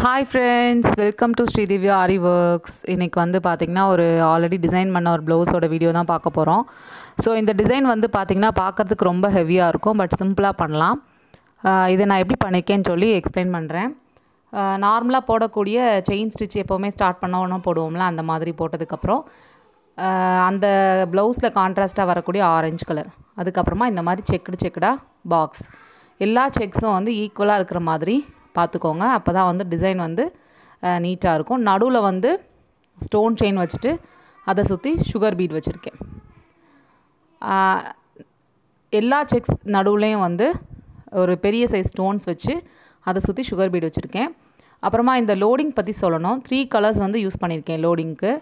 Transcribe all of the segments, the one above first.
Hi friends, welcome to Sridivya Ari Works. இன்னைக்கு வந்து பாத்தீங்கன்னா ஒரு ஆல்ரெடி டிசைன் பண்ண ஒரு ப்ளவுஸோட வீடியோ தான் பார்க்க போறோம். ஸோ இந்த டிசைன் வந்து பாத்தீங்கன்னா பார்க்கறதுக்கு ரொம்ப ஹெவியாக இருக்கும், பட் சிம்பிளாக பண்ணலாம். இதை நான் எப்படி பண்ணிக்கேன்னு சொல்லி எக்ஸ்பிளைன் பண்ணுறேன். நார்மலாக போடக்கூடிய செயின் ஸ்டிச் எப்போவுமே ஸ்டார்ட் பண்ண போடுவோம்ல, அந்த மாதிரி போட்டதுக்கப்புறம் அந்த ப்ளவுஸில் கான்ட்ராஸ்ட்டாக வரக்கூடிய ஆரஞ்சு கலர், அதுக்கப்புறமா இந்த மாதிரி செக்குடாக பாக்ஸ், எல்லா செக்ஸும் வந்து ஈக்குவலாக இருக்கிற மாதிரி பார்த்துக்கோங்க. அப்போ தான் வந்து டிசைன் வந்து நீட்டாக இருக்கும். நடுவில் வந்து ஸ்டோன் செயின் வச்சுட்டு அதை சுற்றி சுகர் பீட் வச்சுருக்கேன். எல்லா செக்ஸ் நடுவுலையும் வந்து ஒரு பெரிய சைஸ் ஸ்டோன்ஸ் வச்சு அதை சுற்றி சுகர் பீட் வச்சுருக்கேன். அப்புறமா இந்த லோடிங் பற்றி சொல்லணும். 3 கலர்ஸ் வந்து யூஸ் பண்ணியிருக்கேன் லோடிங்க்கு.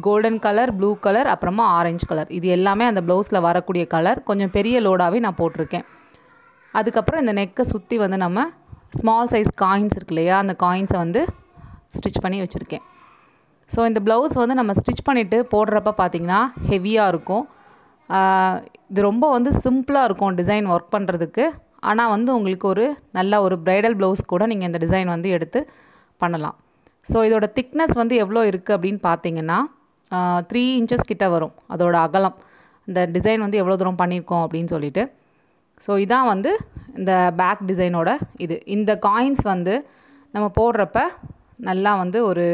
கோல்டன் கலர், ப்ளூ கலர், அப்புறமா ஆரஞ்சு கலர். இது எல்லாமே அந்த ப்ளவுஸில் வரக்கூடிய கலர். கொஞ்சம் பெரிய லோடாகவே நான் போட்டிருக்கேன். அதுக்கப்புறம் இந்த நெக்கை சுற்றி வந்து நம்ம ஸ்மால் சைஸ் காயின்ஸ் இருக்கு இல்லையா, அந்த காயின்ஸை வந்து ஸ்டிச் பண்ணி வச்சுருக்கேன். ஸோ இந்த ப்ளவுஸ் வந்து நம்ம ஸ்டிச் பண்ணிவிட்டு போடுறப்ப பார்த்திங்கன்னா ஹெவியாக இருக்கும். இது ரொம்ப வந்து சிம்பிளாக இருக்கும் டிசைன் ஒர்க் பண்ணுறதுக்கு. ஆனால் வந்து உங்களுக்கு ஒரு நல்ல ஒரு ப்ரைடல் ப்ளவுஸ் கூட நீங்கள் இந்த டிசைன் வந்து எடுத்து பண்ணலாம். ஸோ இதோட திக்னஸ் வந்து எவ்வளோ இருக்குது அப்படின்னு பார்த்தீங்கன்னா 3 இன்ச்சஸ் கிட்ட வரும் அதோட அகலம். இந்த டிசைன் வந்து எவ்வளோ தூரம் பண்ணியிருக்கோம் அப்படின்னு சொல்லிட்டு. ஸோ இதான் வந்து இந்த பேக் டிசைனோட இது. இந்த காயின்ஸ் வந்து நம்ம போடுறப்ப நல்லா வந்து ஒரு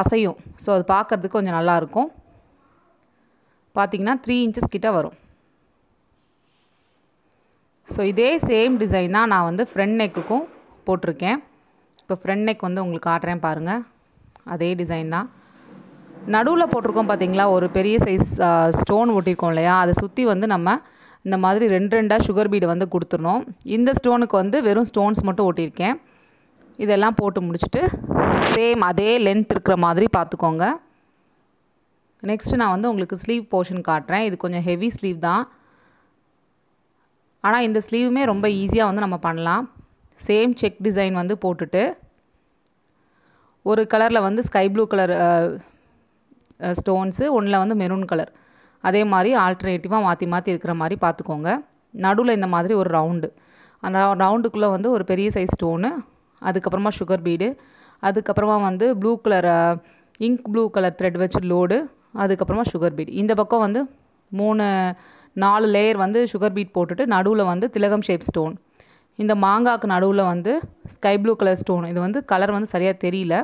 அசையும். ஸோ அது பார்க்குறதுக்கு கொஞ்சம் நல்லாயிருக்கும். பார்த்திங்கன்னா 3 இன்ச்சஸ் கிட்ட வரும். ஸோ இதே சேம் டிசைன் தான் நான் வந்து ஃப்ரண்ட் நெக்குக்கும் போட்டிருக்கேன். இப்போ ஃப்ரண்ட் நெக் வந்து உங்களுக்கு காட்டுறேன் பாருங்கள். அதே டிசைன் தான். நடுவில் போட்டிருக்கோம் பார்த்திங்களா, ஒரு பெரிய சைஸ் ஸ்டோன் ஒட்டியிருக்கோம் இல்லையா, அதை சுற்றி வந்து நம்ம இந்த மாதிரி 2 சுகர் பீடு வந்து கொடுத்துடணும். இந்த ஸ்டோனுக்கு வந்து வெறும் ஸ்டோன்ஸ் மட்டும் ஓட்டியிருக்கேன். இதெல்லாம் போட்டு முடிச்சுட்டு சேம் அதே லென்த் இருக்கிற மாதிரி பார்த்துக்கோங்க. நெக்ஸ்ட்டு நான் வந்து உங்களுக்கு ஸ்லீவ் போர்ஷன் காட்டுறேன். இது கொஞ்சம் ஹெவி ஸ்லீவ் தான், ஆனால் இந்த ஸ்லீவுமே ரொம்ப ஈஸியாக வந்து நம்ம பண்ணலாம். சேம் செக் டிசைன் வந்து போட்டுட்டு ஒரு கலரில் வந்து ஸ்கை ப்ளூ கலர் ஸ்டோன்ஸு, ஒன்றில் வந்து மெரூன் கலர், அதே மாதிரி ஆல்டர்னேட்டிவாக மாற்றி இருக்கிற மாதிரி பார்த்துக்கோங்க. நடுவில் இந்த மாதிரி ஒரு ரவுண்டு, அந்த ரவுண்டுக்குள்ளே வந்து ஒரு பெரிய சைஸ் ஸ்டோனு, அதுக்கப்புறமா சுகர் பீடு, அதுக்கப்புறமா வந்து blue colour ink blue colour thread வச்சு லோடு, அதுக்கப்புறமா சுகர் பீட். இந்த பக்கம் வந்து 4 லேயர் வந்து சுகர் பீட் போட்டுட்டு நடுவில் வந்து திலகம் ஷேப் ஸ்டோன். இந்த மாங்காய்க்கு நடுவில் வந்து ஸ்கை ப்ளூ கலர் ஸ்டோன். இது வந்து கலர் வந்து சரியாக தெரியல.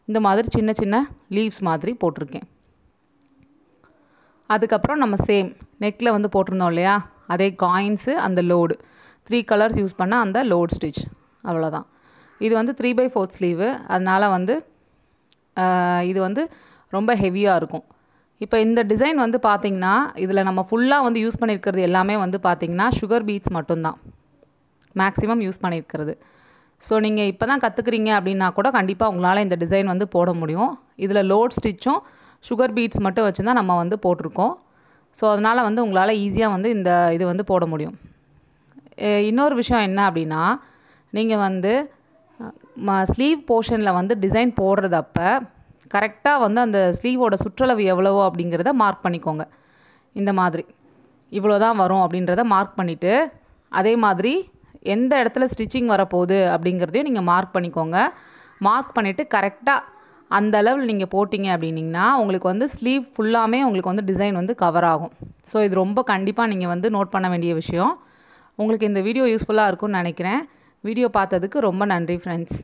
இந்த மாதிரி சின்ன லீவ்ஸ் மாதிரி போட்டிருக்கேன். அதுக்கப்புறம் நம்ம சேம் நெக்கில் வந்து போட்டிருந்தோம் இல்லையா, அதே காயின்ஸு, அந்த லோடு 3 கலர்ஸ் யூஸ் பண்ண அந்த லோட் ஸ்டிச், அவ்வளோதான். இது வந்து 3/4 ஸ்லீவு, அதனால் வந்து இது வந்து ரொம்ப ஹெவியாக இருக்கும். இப்போ இந்த டிசைன் வந்து பார்த்திங்கன்னா இதில் நம்ம ஃபுல்லாக வந்து யூஸ் பண்ணியிருக்கிறது எல்லாமே வந்து பார்த்திங்கன்னா சுகர் பீட்ஸ் மட்டும்தான் மேக்ஸிமம் யூஸ் பண்ணியிருக்கிறது. ஸோ நீங்கள் இப்போ தான் கற்றுக்குறீங்க அப்படின்னா கூட கண்டிப்பாக உங்களால் இந்த டிசைன் வந்து போட முடியும். இதில் லோட் ஸ்டிச்சும் சுகர் பீட்ஸ் மட்டும் வச்சு தான் நம்ம வந்து போட்டிருக்கோம். ஸோ அதனால் வந்து உங்களால் ஈஸியாக வந்து இந்த இது வந்து போட முடியும். இன்னொரு விஷயம் என்ன அப்படின்னா, நீங்கள் வந்து ஸ்லீவ் போர்ஷனில் வந்து டிசைன் போடுறதப்ப கரெக்டாக வந்து அந்த ஸ்லீவோட சுற்றளவு எவ்வளவோ அப்படிங்கிறத மார்க் பண்ணிக்கோங்க. இந்த மாதிரி இவ்வளோ தான் வரும் அப்படின்றத மார்க் பண்ணிவிட்டு, அதே மாதிரி எந்த இடத்துல ஸ்டிச்சிங் வரப்போகுது அப்படிங்கிறதையும் நீங்கள் மார்க் பண்ணிக்கோங்க. மார்க் பண்ணிவிட்டு கரெக்டாக அந்த அளவில் நீங்கள் போட்டிங்க அப்படின்னிங்கன்னா உங்களுக்கு வந்து ஸ்லீவ் ஃபுல்லாமே உங்களுக்கு வந்து டிசைன் வந்து கவர் ஆகும். ஸோ இது ரொம்ப கண்டிப்பாக நீங்கள் வந்து நோட் பண்ண வேண்டிய விஷயம். உங்களுக்கு இந்த வீடியோ யூஸ்ஃபுல்லாக இருக்கும்னு நினைக்கிறேன். வீடியோ பார்த்ததுக்கு ரொம்ப நன்றி ஃப்ரெண்ட்ஸ்.